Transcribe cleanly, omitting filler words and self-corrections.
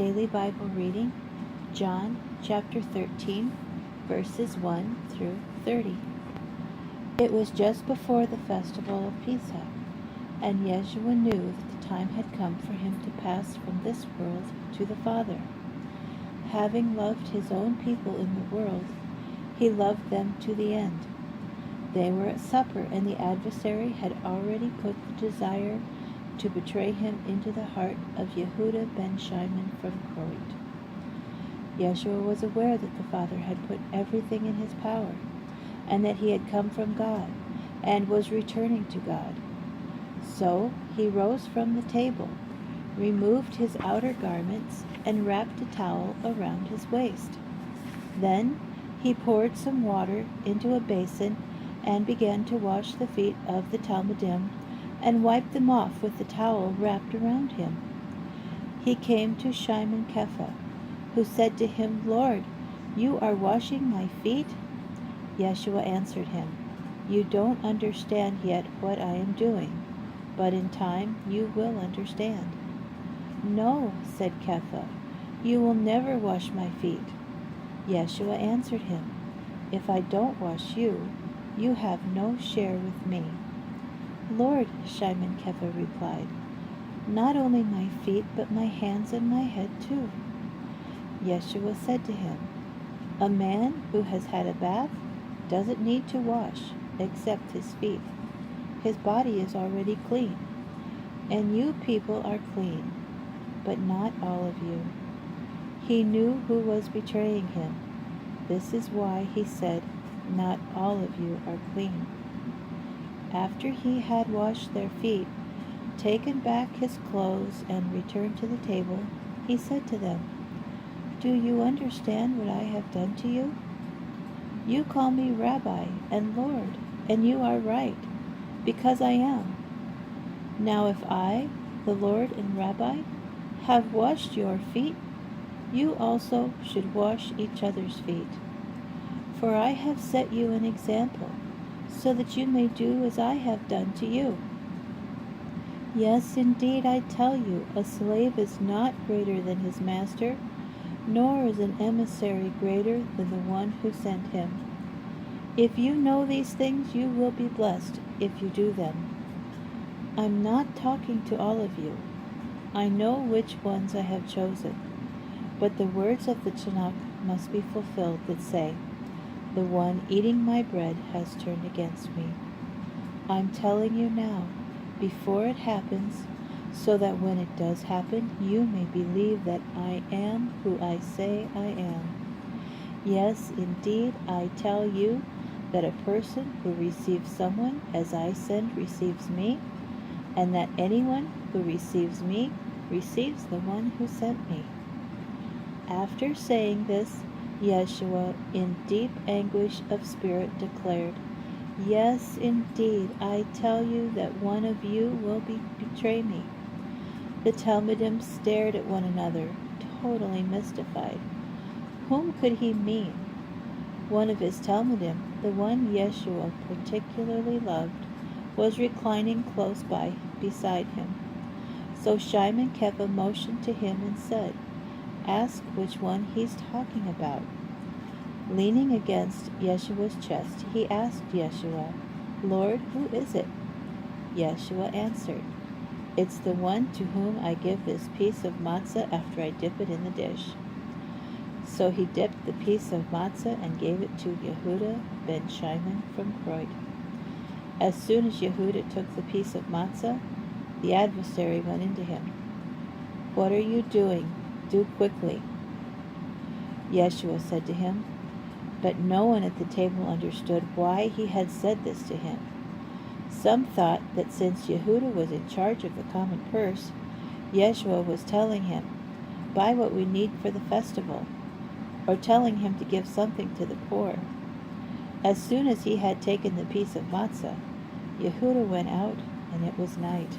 Daily Bible reading, John chapter 13, verses 1 through 30. It was just before the festival of Pesach, and Yeshua knew that the time had come for him to pass from this world to the Father. Having loved his own people in the world, he loved them to the end. They were at supper, and the adversary had already put the desire to betray him into the heart of Yehuda ben Shimon from Kroit. Yeshua was aware that the Father had put everything in his power, and that he had come from God, and was returning to God. So he rose from the table, removed his outer garments, and wrapped a towel around his waist. Then he poured some water into a basin and began to wash the feet of the Talmidim and wiped them off with the towel wrapped around him. He came to Shimon Kepha, who said to him, "Lord, you are washing my feet?" Yeshua answered him, "You don't understand yet what I am doing, but in time you will understand." "No," said Kepha, "you will never wash my feet." Yeshua answered him, "If I don't wash you, you have no share with me." "Lord," Shimon Kepha replied, "not only my feet, but my hands and my head too." Yeshua said to him, "A man who has had a bath doesn't need to wash except his feet. His body is already clean. And you people are clean, but not all of you." He knew who was betraying him. This is why he said, "Not all of you are clean." After he had washed their feet, taken back his clothes, and returned to the table, he said to them, "Do you understand what I have done to you? You call me Rabbi and Lord, and you are right, because I am. Now if I, the Lord and Rabbi, have washed your feet, you also should wash each other's feet. For I have set you an example, so that you may do as I have done to you. Yes, indeed, I tell you, a slave is not greater than his master, nor is an emissary greater than the one who sent him. If you know these things, you will be blessed if you do them. I'm not talking to all of you. I know which ones I have chosen, but the words of the Tanakh must be fulfilled that say, 'The one eating my bread has turned against me.' I'm telling you now, before it happens, so that when it does happen, you may believe that I am who I say I am. Yes, indeed, I tell you that a person who receives someone as I send receives me, and that anyone who receives me receives the one who sent me." After saying this, Yeshua, in deep anguish of spirit, declared, "Yes, indeed, I tell you that one of you will betray me." The Talmidim stared at one another, totally mystified. Whom could he mean? One of his Talmidim, the one Yeshua particularly loved, was reclining close by beside him. So Shimon Kepha motioned to him and said, "Ask which one he's talking about." Leaning against Yeshua's chest, he asked Yeshua, "Lord, who is it?" Yeshua answered, "It's the one to whom I give this piece of matzah after I dip it in the dish." So he dipped the piece of matzah and gave it to Yehuda ben Shimon from Kroit. As soon as Yehuda took the piece of matzah, the adversary went into him. "What are you doing? Do quickly." Yeshua said to him, but no one at the table understood why he had said this to him. Some thought that since Yehuda was in charge of the common purse, Yeshua was telling him, "Buy what we need for the festival," or telling him to give something to the poor. As soon as he had taken the piece of matzah, Yehuda went out, and it was night.